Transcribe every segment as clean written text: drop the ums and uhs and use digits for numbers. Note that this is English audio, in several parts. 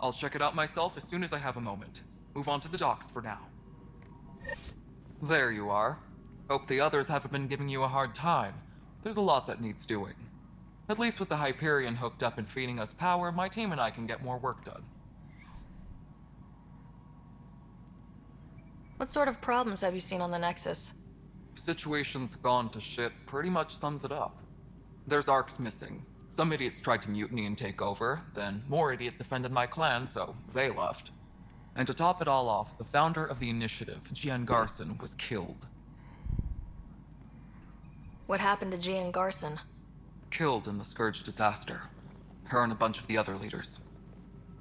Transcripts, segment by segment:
I'll check it out myself as soon as I have a moment. Move on to the docks for now. There you are. Hope the others haven't been giving you a hard time. There's a lot that needs doing. At least with the Hyperion hooked up and feeding us power, my team and I can get more work done. What sort of problems have you seen on the Nexus? Situation's gone to shit pretty much sums it up. There's arcs missing. Some idiots tried to mutiny and take over, then more idiots offended my clan, so they left. And to top it all off, the founder of the initiative, Gian Garson, was killed. What happened to Gian Garson? Killed in the Scourge disaster. Her and a bunch of the other leaders.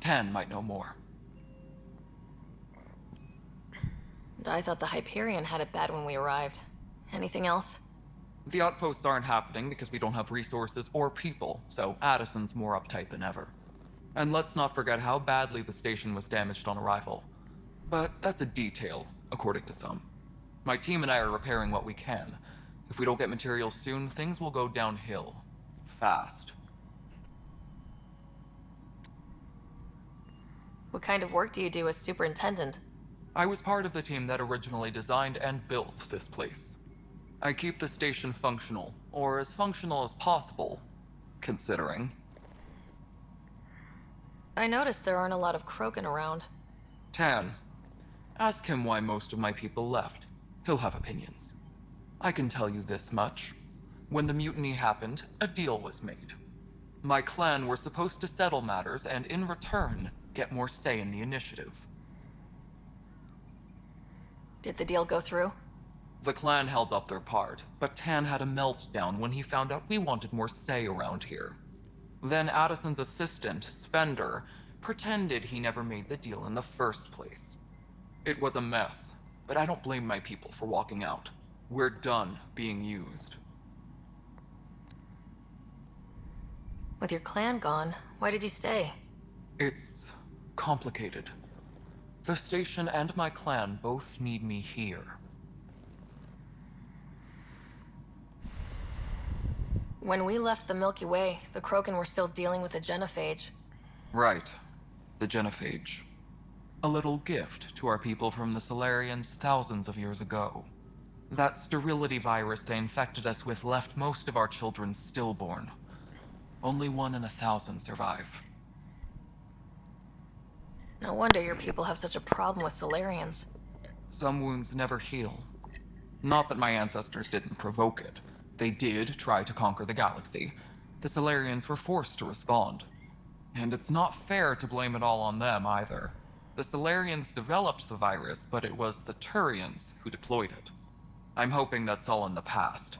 Tan might know more. I thought the Hyperion had it bad when we arrived. Anything else? The outposts aren't happening because we don't have resources or people, so Addison's more uptight than ever. And let's not forget how badly the station was damaged on arrival. But that's a detail, according to some. My team and I are repairing what we can. If we don't get materials soon, things will go downhill. Fast. What kind of work do you do as superintendent? I was part of the team that originally designed and built this place. I keep the station functional, or as functional as possible, considering. I noticed there aren't a lot of Krogan around. Tan, ask him why most of my people left. He'll have opinions. I can tell you this much. When the mutiny happened, a deal was made. My clan were supposed to settle matters and, in return, get more say in the initiative. Did the deal go through? The clan held up their part, but Tan had a meltdown when he found out we wanted more say around here. Then Addison's assistant, Spender, pretended he never made the deal in the first place. It was a mess, but I don't blame my people for walking out. We're done being used. With your clan gone, why did you stay? It's complicated. The station and my clan both need me here. When we left the Milky Way, the Krogan were still dealing with the genophage. Right. The genophage. A little gift to our people from the Solarians thousands of years ago. That sterility virus they infected us with left most of our children stillborn. Only 1 in 1,000 survive. No wonder your people have such a problem with Solarians. Some wounds never heal. Not that my ancestors didn't provoke it. They did try to conquer the galaxy. The Solarians were forced to respond. And it's not fair to blame it all on them either. The Solarians developed the virus, but it was the Turians who deployed it. I'm hoping that's all in the past.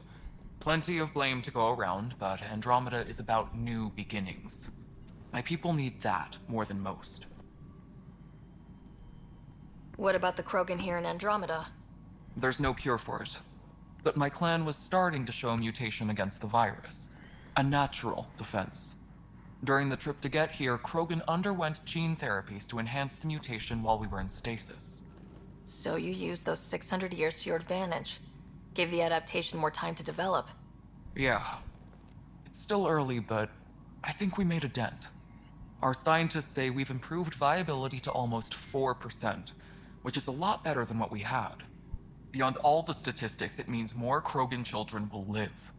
Plenty of blame to go around, but Andromeda is about new beginnings. My people need that more than most. What about the Krogan here in Andromeda? There's no cure for it. But my clan was starting to show mutation against the virus. A natural defense. During the trip to get here, Krogan underwent gene therapies to enhance the mutation while we were in stasis. So you used those 600 years to your advantage. Gave the adaptation more time to develop. Yeah. It's still early, but I think we made a dent. Our scientists say we've improved viability to almost 4%, which is a lot better than what we had. Beyond all the statistics, it means more Krogan children will live.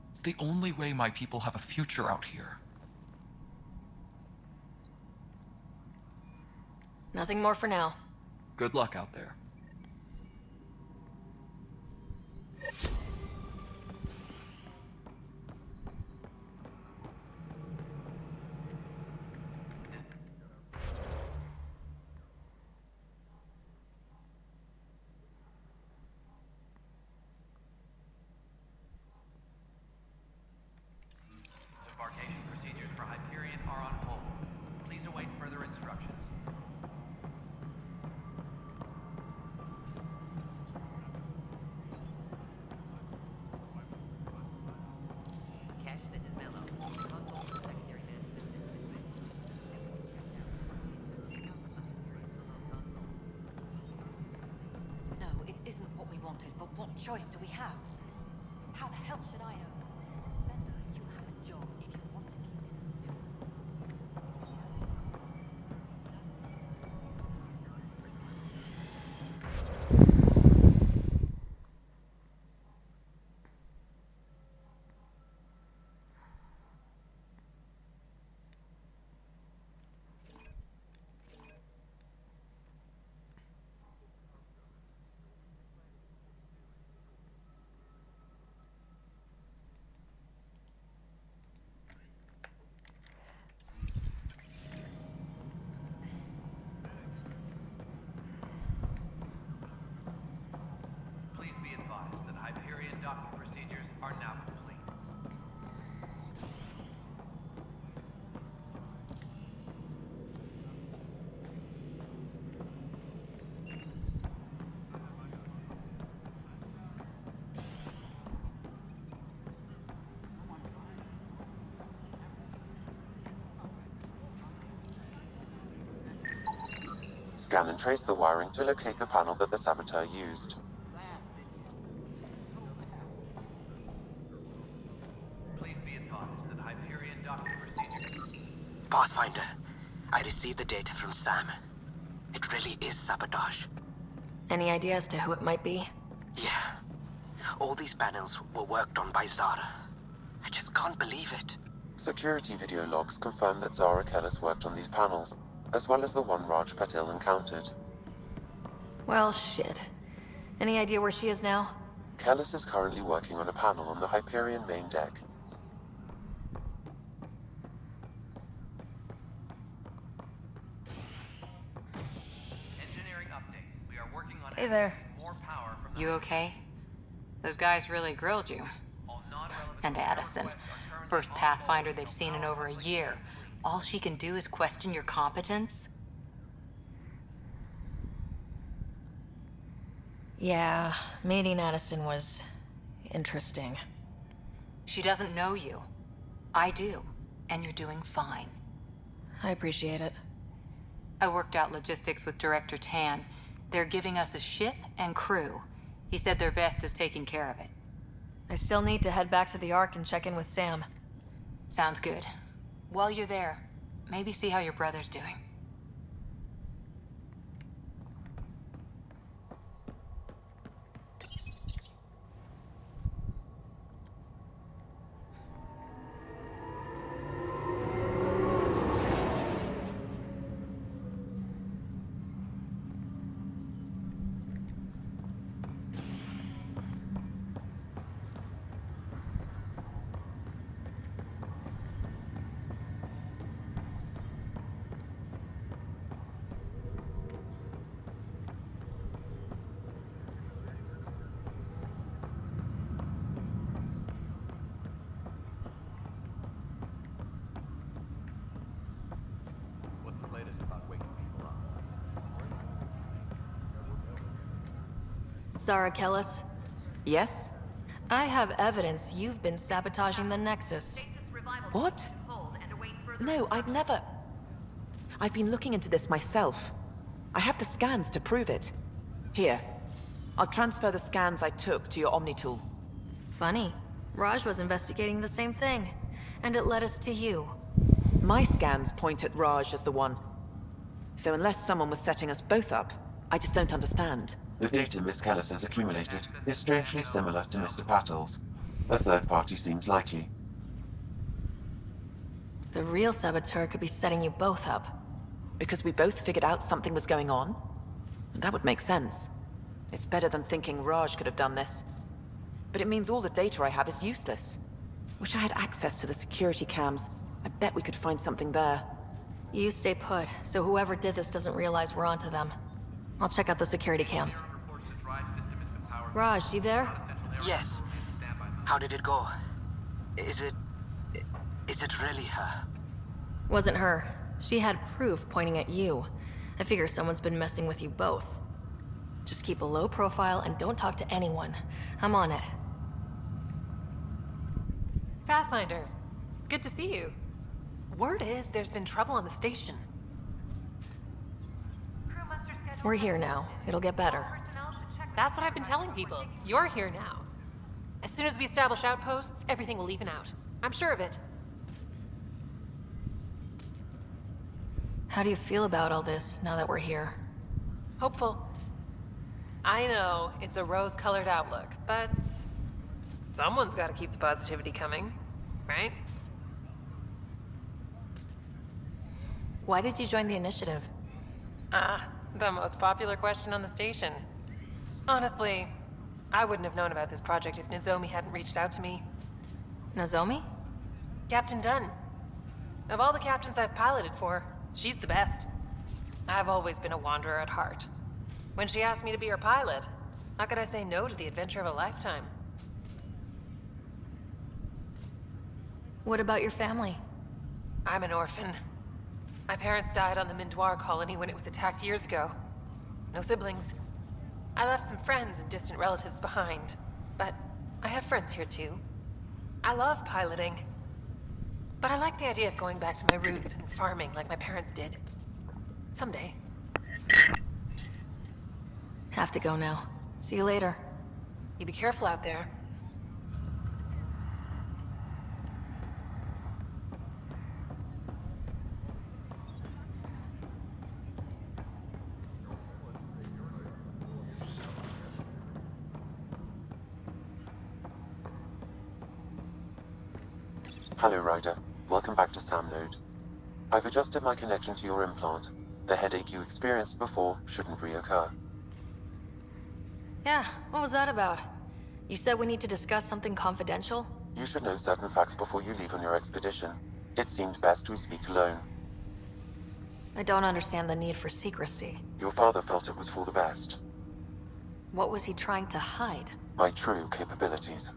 It's the only way my people have a future out here. Nothing more for now. Good luck out there. Embarkation procedures for Hyperion are on hold. Please await further instructions. Cash, this is Mello. Console for secondary management this No, it isn't what we wanted, but what choice do we have? How the hell should I know? Spender, you have a job. If you want to keep it, do it. scan and trace the wiring to locate the panel that the saboteur used. Please be advised that Hyperion docking procedure. Pathfinder, I received the data from Sam. It really is sabotage. Any idea as to who it might be? Yeah. All these panels were worked on by Zara. I just can't believe it. Security video logs confirm that Zara Kellis worked on these panels, as well as the one Raj Patil encountered. Well, shit. Any idea where she is now? Kellis is currently working on a panel on the Hyperion main deck. Engineering update. We are working on Hey there. more power from the You okay? Those guys really grilled you. all non-relevant And Addison. requests are currently First on Pathfinder hold they've until seen in power over a is year. restored. All she can do is question your competence? Yeah, meeting Addison was interesting. She doesn't know you. I do. And you're doing fine. I appreciate it. I worked out logistics with Director Tan. They're giving us a ship and crew. He said their best is taking care of it. I still need to head back to the Ark and check in with Sam. Sounds good. While you're there, maybe see how your brother's doing. What's the latest about waking people up? Sara Kellis, Yes? I have evidence you've been sabotaging the Nexus. What? No, I'd never... I've been looking into this myself. I have the scans to prove it. Here. I'll transfer the scans I took to your Omni tool. Funny. Raj was investigating the same thing, and it led us to you. My scans point at Raj as the one. So unless someone was setting us both up, I just don't understand. The data Miss Kellis has accumulated is strangely similar to Mr. Patil's. A third party seems likely. The real saboteur could be setting you both up. Because we both figured out something was going on? That would make sense. It's better than thinking Raj could have done this. But it means all the data I have is useless. Wish I had access to the security cams. I bet we could find something there. You stay put, so whoever did this doesn't realize we're onto them. I'll check out the security cams. Raj, you there? Yes. How did it go? Is it really her? Wasn't her. She had proof pointing at you. I figure someone's been messing with you both. Just keep a low profile and don't talk to anyone. I'm on it. Pathfinder, it's good to see you. Word is there's been trouble on the station. We're here now. It'll get better. That's what I've been telling people. You're here now. As soon as we establish outposts, everything will even out. I'm sure of it. How do you feel about all this now that we're here? Hopeful. I know it's a rose-colored outlook, but someone's got to keep the positivity coming, right? Why did you join the initiative? The most popular question on the station. Honestly, I wouldn't have known about this project if Nozomi hadn't reached out to me. Nozomi? Captain Dunn. Of all the captains I've piloted for, she's the best. I've always been a wanderer at heart. When she asked me to be her pilot, how could I say no to the adventure of a lifetime? What about your family? I'm an orphan. My parents died on the Mindoir colony when it was attacked years ago. No siblings. I left some friends and distant relatives behind, but I have friends here too. I love piloting, but I like the idea of going back to my roots and farming like my parents did. Someday. Have to go now. See you later. You be careful out there. Hello, Ryder. Welcome back to SAM node. I've adjusted my connection to your implant. The headache you experienced before shouldn't reoccur. Yeah, what was that about? You said we need to discuss something confidential? You should know certain facts before you leave on your expedition. It seemed best we speak alone. I don't understand the need for secrecy. Your father felt it was for the best. What was he trying to hide? My true capabilities.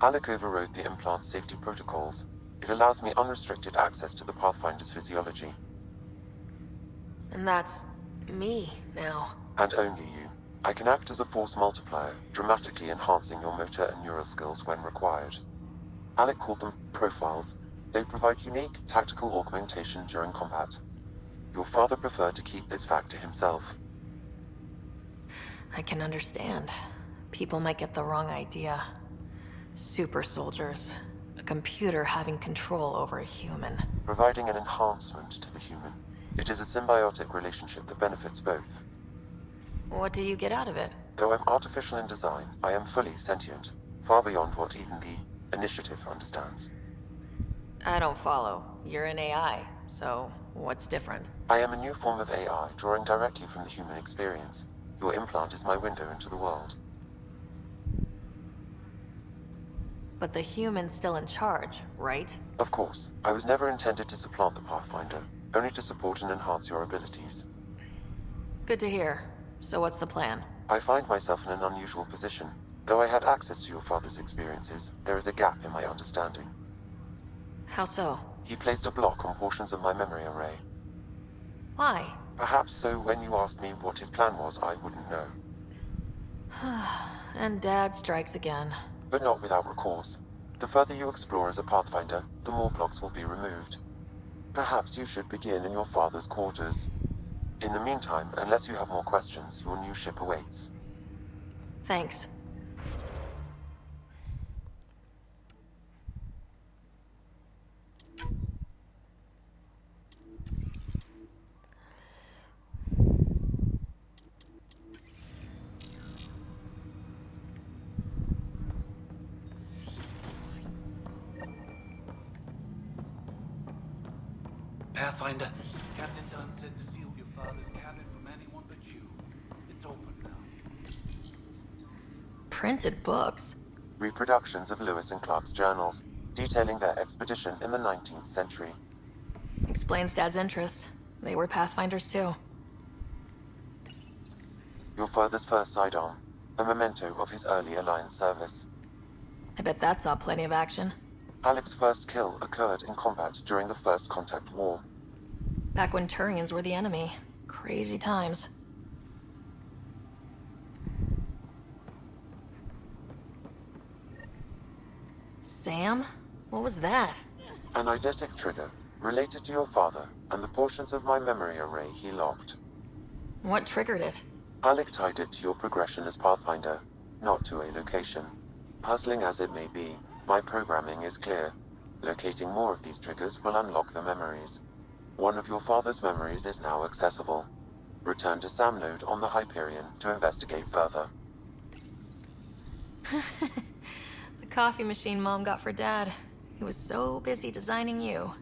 Alec overrode the implant's safety protocols. It allows me unrestricted access to the Pathfinder's physiology. And that's me now. And only you. I can act as a force multiplier, dramatically enhancing your motor and neural skills when required. Alec called them profiles. They provide unique tactical augmentation during combat. Your father preferred to keep this fact to himself. I can understand. People might get the wrong idea. Super soldiers. A computer having control over a human. Providing an enhancement to the human. It is a symbiotic relationship that benefits both. What do you get out of it? Though I'm artificial in design, I am fully sentient. Far beyond what even the Initiative understands. I don't follow. You're an AI, so what's different? I am a new form of AI, drawing directly from the human experience. Your implant is my window into the world. But the human's still in charge, right? Of course. I was never intended to supplant the Pathfinder, only to support and enhance your abilities. Good to hear. So what's the plan? I find myself in an unusual position. Though I had access to your father's experiences, there is a gap in my understanding. How so? He placed a block on portions of my memory array. Why? Perhaps so when you asked me what his plan was, I wouldn't know. And Dad strikes again. But not without recourse. The further you explore as a Pathfinder, the more blocks will be removed. Perhaps you should begin in your father's quarters. In the meantime, unless you have more questions, your new ship awaits. Thanks. Pathfinder. Captain Dunn said to seal your father's cabin from anyone but you. It's open now. Printed books? Reproductions of Lewis and Clark's journals, detailing their expedition in the 19th century. Explains Dad's interest. They were Pathfinders too. Your father's first sidearm, a memento of his early Alliance service. I bet that saw plenty of action. Alec's first kill occurred in combat during the First Contact War. Back when Turians were the enemy. Crazy times. Sam? What was that? An eidetic trigger, related to your father, and the portions of my memory array he locked. What triggered it? Alec tied it to your progression as Pathfinder, not to a location. Puzzling as it may be, my programming is clear. Locating more of these triggers will unlock the memories. One of your father's memories is now accessible. Return to SAM node on the Hyperion to investigate further. The coffee machine Mom got for Dad. He was so busy designing you.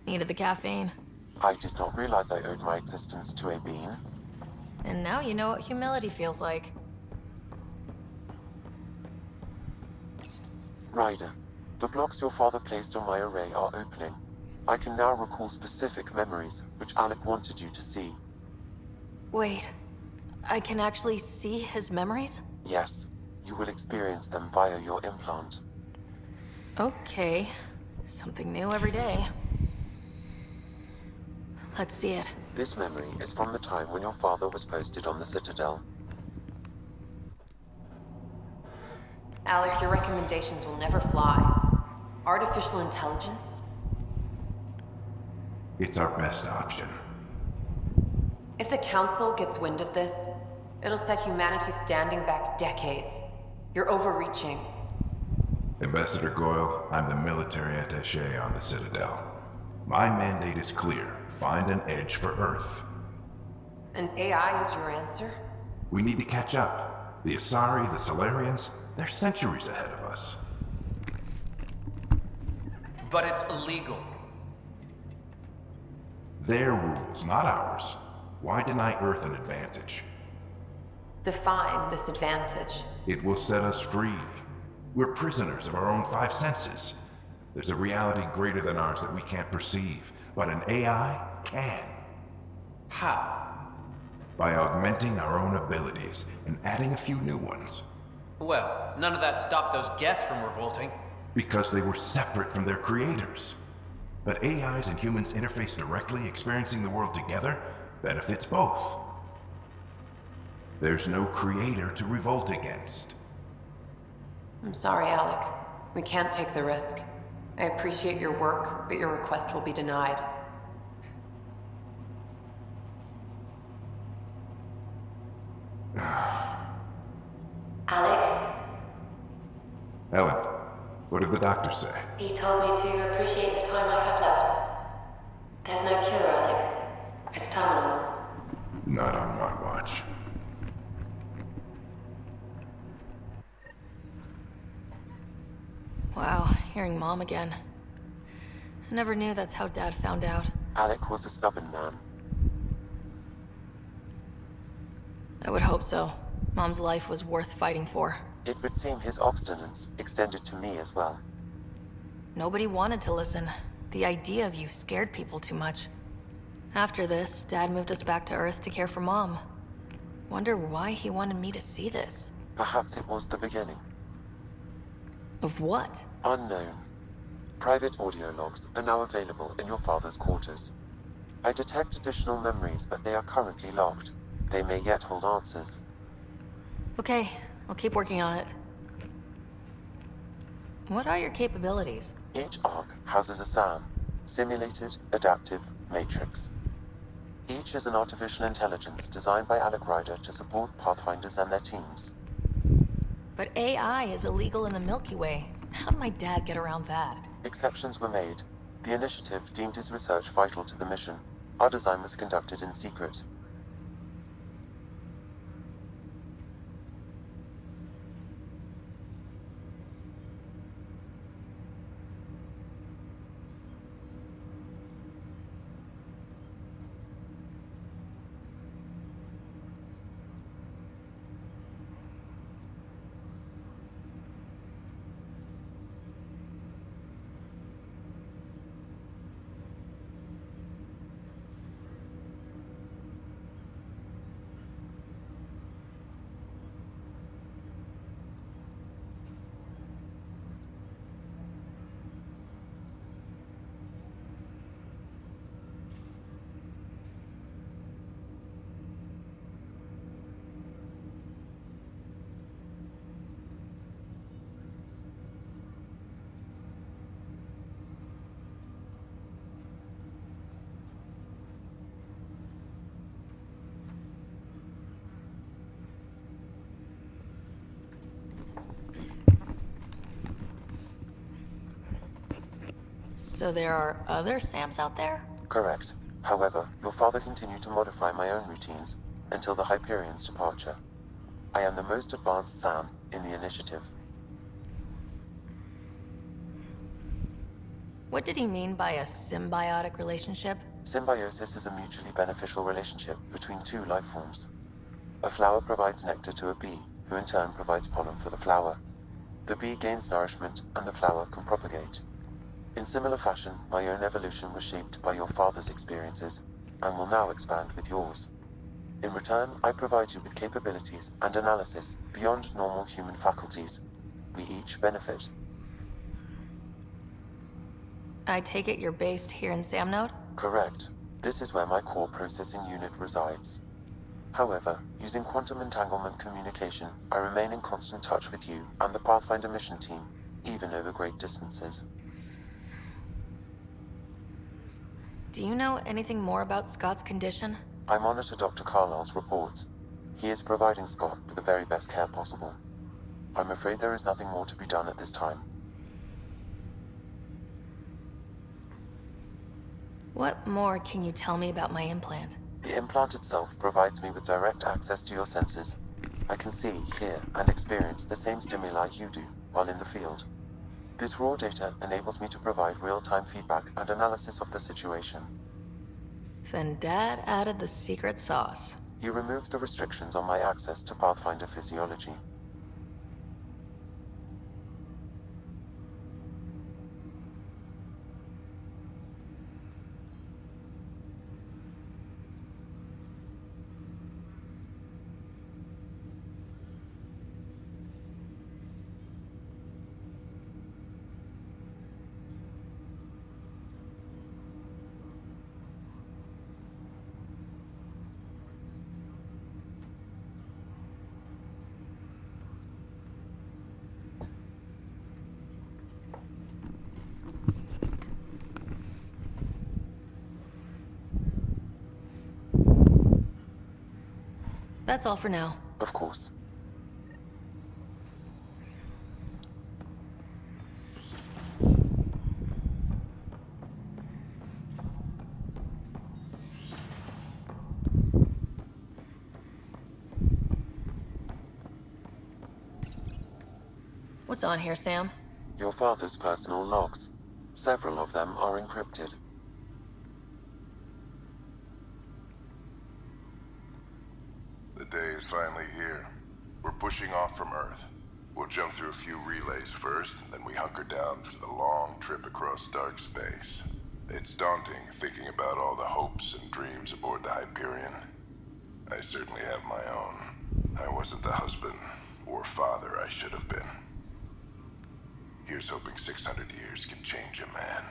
Needed the caffeine. I did not realize I owed my existence to a bean. And now you know what humility feels like. Ryder, the blocks your father placed on my array are opening. I can now recall specific memories, which Alec wanted you to see. Wait, I can actually see his memories? Yes, you will experience them via your implant. Okay, something new every day. Let's see it. This memory is from the time when your father was posted on the Citadel. Alec, your recommendations will never fly. Artificial intelligence? It's our best option. If the Council gets wind of this, It'll set humanity standing back decades. You're overreaching. Ambassador Goyle, I'm the military attaché on the Citadel. My mandate is clear. Find an edge for Earth. And AI is your answer? We need to catch up. The Asari, the Solarians, they're centuries ahead of us. But it's illegal. Their rules, not ours. Why deny Earth an advantage? Define this advantage. It will set us free. We're prisoners of our own five senses. There's a reality greater than ours that we can't perceive, but an AI can. How? By augmenting our own abilities and adding a few new ones. Well, none of that stopped those Geth from revolting. Because they were separate from their creators. But AIs and humans interface directly, experiencing the world together, benefits both. There's no creator to revolt against. I'm sorry, Alec. We can't take the risk. I appreciate your work, but your request will be denied. Alec, Ellen, what did the doctor say? he told me to appreciate the time I have left. There's no cure, Alec. It's terminal. Not on my watch. Wow, hearing Mom again. I never knew that's how Dad found out. Alec was a stubborn man. I would hope so. Mom's life was worth fighting for. It would seem his obstinance extended to me as well. Nobody wanted to listen. The idea of you scared people too much. After this, Dad moved us back to Earth to care for Mom. Wonder why he wanted me to see this. Perhaps it was the beginning. Of what? Unknown. Private audio logs are now available in your father's quarters. I detect additional memories, but they are currently logged. They may yet hold answers. Okay, I'll keep working on it. What are your capabilities? Each arc houses a SAM, Simulated Adaptive Matrix. Each is an artificial intelligence designed by Saru Raider to support Pathfinders and their teams. But AI is illegal in the Milky Way. How did my dad get around that? Exceptions were made. The initiative deemed his research vital to the mission. Our design was conducted in secret. So there are other SAMs out there? Correct. However, your father continued to modify my own routines until the Hyperion's departure. I am the most advanced SAM in the initiative. What did he mean by a symbiotic relationship? Symbiosis is a mutually beneficial relationship between two life forms. A flower provides nectar to a bee, who in turn provides pollen for the flower. The bee gains nourishment, and the flower can propagate. In similar fashion, my own evolution was shaped by your father's experiences, and will now expand with yours. In return, I provide you with capabilities and analysis beyond normal human faculties. We each benefit. I take it you're based here in Sam Node? Correct. This is where my core processing unit resides. However, using quantum entanglement communication, I remain in constant touch with you and the Pathfinder mission team, even over great distances. Do you know anything more about Scott's condition? I monitor Dr. Carlisle's reports. He is providing Scott with the very best care possible. I'm afraid there is nothing more to be done at this time. What more can you tell me about my implant? The implant itself provides me with direct access to your senses. I can see, hear, and experience the same stimuli you do while in the field. This raw data enables me to provide real-time feedback and analysis of the situation. Then Dad added the secret sauce. He removed the restrictions on my access to Pathfinder physiology. That's all for now. Of course. What's on here, Sam? Your father's personal logs. Several of them are encrypted. The day is finally here. We're pushing off from Earth. We'll jump through a few relays first, then we hunker down for the long trip across dark space. It's daunting thinking about all the hopes and dreams aboard the Hyperion. I certainly have my own. I wasn't the husband or father I should have been. Here's hoping 600 years can change a man.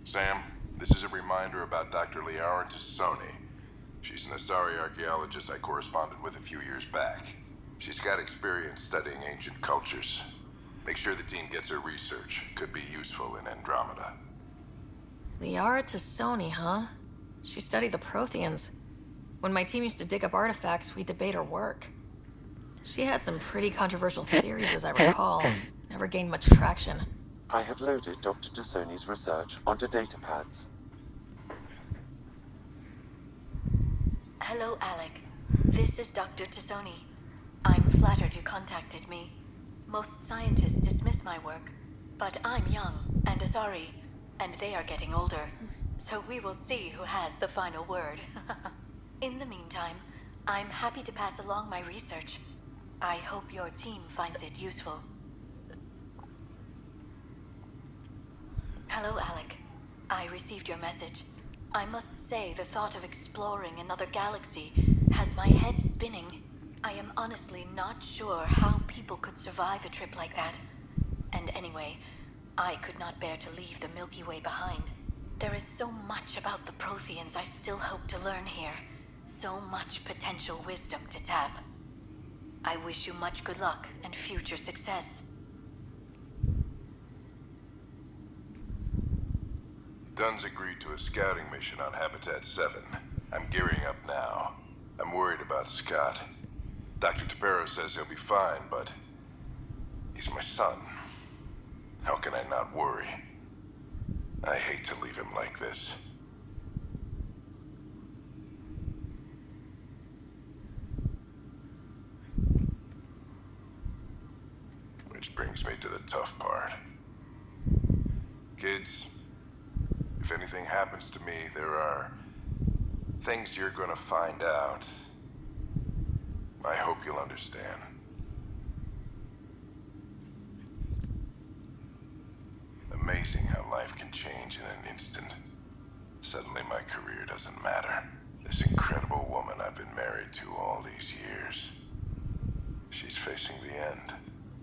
Sam, this is a reminder about Dr. Liara Tassoni. She's an Asari archaeologist I corresponded with a few years back. She's got experience studying ancient cultures. Make sure the team gets her research. Could be useful in Andromeda. Liara Tassoni, huh? She studied the Protheans. When my team used to dig up artifacts, we'd debate her work. She had some pretty controversial theories, as I recall. Never gained much traction. I have loaded Dr. Tassoni's research onto datapads. Hello, Alec. This is Dr. Tassoni. I'm flattered you contacted me. Most scientists dismiss my work, but I'm young and Asari, and they are getting older. So we will see who has the final word. In the meantime, I'm happy to pass along my research. I hope your team finds it useful. Hello, Alec. I received your message. I must say the thought of exploring another galaxy has my head spinning. I am honestly not sure how people could survive a trip like that. And anyway, I could not bear to leave the Milky Way behind. There is so much about the Protheans I still hope to learn here. So much potential wisdom to tap. I wish you much good luck and future success. Dunn's agreed to a scouting mission on Habitat 7. I'm gearing up now. I'm worried about Scott. Dr. Tapero says he'll be fine, but he's my son. How can I not worry? I hate to leave him like this. Which brings me to the tough part. Kids, if anything happens to me, there are things you're gonna find out. I hope you'll understand. Amazing how life can change in an instant. Suddenly my career doesn't matter. This incredible woman I've been married to all these years. She's facing the end.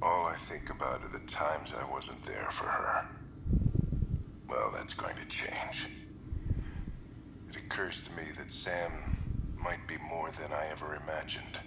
All I think about are the times I wasn't there for her. Well, that's going to change. It occurs to me that Sam might be more than I ever imagined.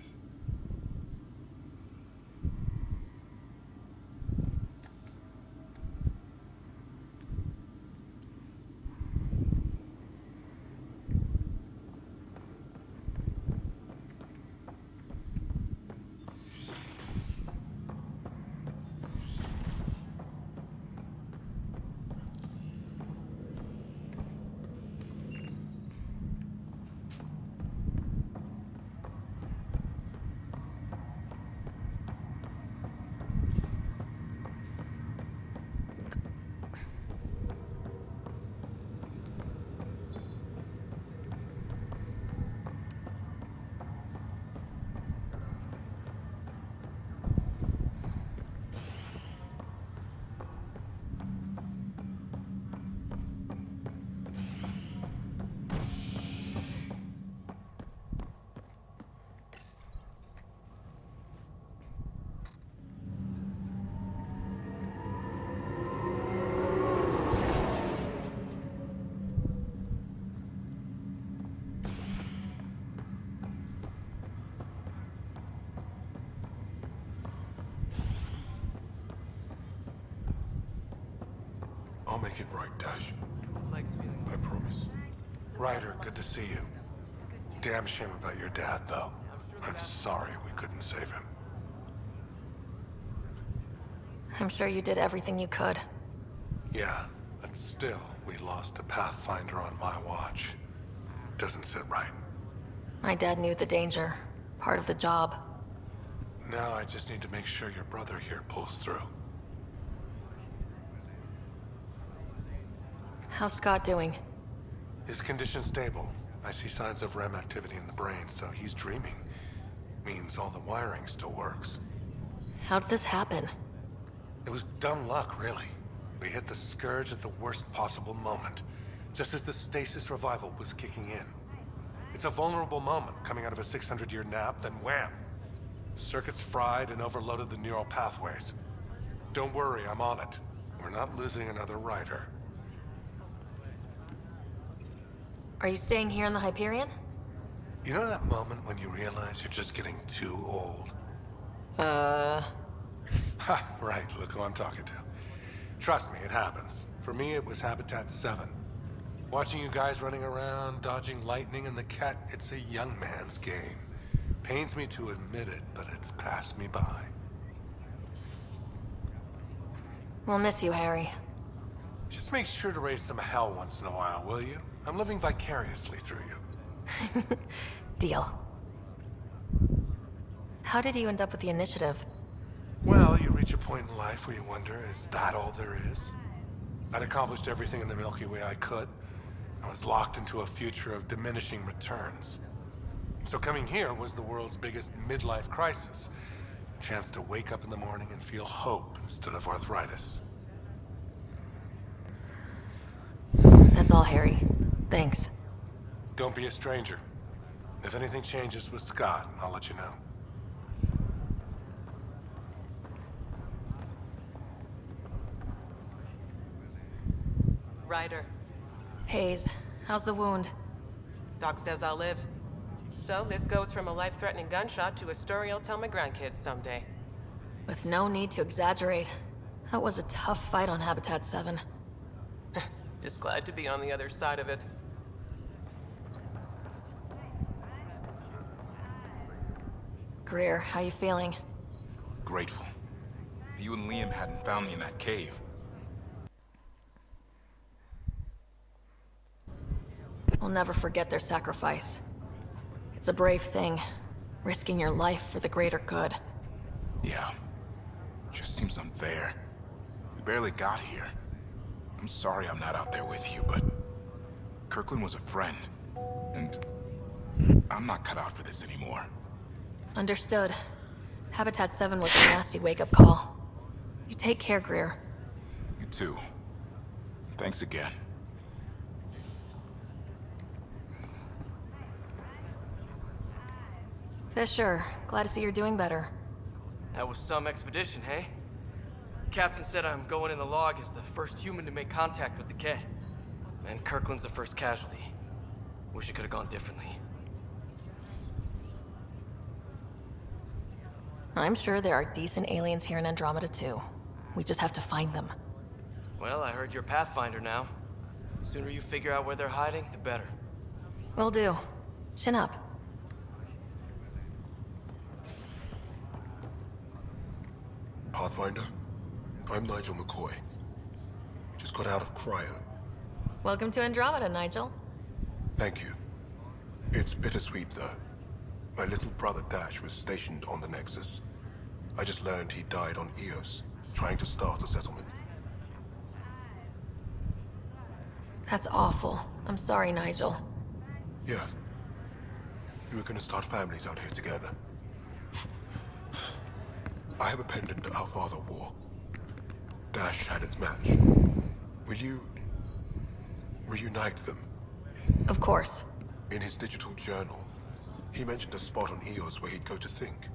make it right, Dash. Legs feeling. I promise. Ryder, good to see you. Damn shame about your dad, though. I'm sorry we couldn't save him. I'm sure you did everything you could. Yeah, but still, we lost a Pathfinder on my watch. Doesn't sit right. My dad knew the danger. Part of the job. Now I just need to make sure your brother here pulls through. How's Scott doing? His condition's stable. I see signs of REM activity in the brain, so he's dreaming. Means all the wiring still works. How did this happen? It was dumb luck, really. We hit the Scourge at the worst possible moment, just as the stasis revival was kicking in. It's a vulnerable moment coming out of a 600-year nap, then wham! Circuits fried and overloaded the neural pathways. Don't worry, I'm on it. We're not losing another Ryder. Are you staying here in the Hyperion? You know that moment when you realize you're just getting too old? Ha, right, look who I'm talking to. Trust me, it happens. For me, it was Habitat 7. Watching you guys running around, dodging lightning and the cat, it's a young man's game. Pains me to admit it, but it's passed me by. We'll miss you, Harry. Just make sure to raise some hell once in a while, will you? I'm living vicariously through you. Deal. How did you end up with the initiative? Well, you reach a point in life where you wonder, is that all there is? I'd accomplished everything in the Milky Way I could. I was locked into a future of diminishing returns. So coming here was the world's biggest midlife crisis. A chance to wake up in the morning and feel hope instead of arthritis. That's all, Harry. Thanks. Don't be a stranger. If anything changes with Scott, I'll let you know. Ryder. Hayes, how's the wound? Doc says I'll live. So this goes from a life-threatening gunshot to a story I'll tell my grandkids someday. With no need to exaggerate. That was a tough fight on Habitat 7. Just glad to be on the other side of it. Greer, how you feeling? Grateful. If you and Liam hadn't found me in that cave. We'll never forget their sacrifice. It's a brave thing, risking your life for the greater good. Yeah. Just seems unfair. We barely got here. I'm sorry I'm not out there with you, but Kirkland was a friend, and I'm not cut out for this anymore. Understood. Habitat 7 was a nasty wake-up call. You take care, Greer. You too. Thanks again. Fisher, glad to see you're doing better. That was some expedition, hey? Captain said I'm going in the log as the first human to make contact with the kid. And Kirkland's the first casualty. Wish it could have gone differently. I'm sure there are decent aliens here in Andromeda too. We just have to find them. Well, I heard you're Pathfinder now. The sooner you figure out where they're hiding, the better. Will do. Chin up. Pathfinder, I'm Nigel McCoy. Just got out of cryo. Welcome to Andromeda, Nigel. Thank you. It's bittersweet, though. My little brother Dash was stationed on the Nexus. I just learned he died on Eos, trying to start a settlement. That's awful. I'm sorry, Nigel. Yeah. We were gonna start families out here together. I have a pendant our father wore. Dash had its match. Will you reunite them? Of course. In his digital journal, he mentioned a spot on Eos where he'd go to think.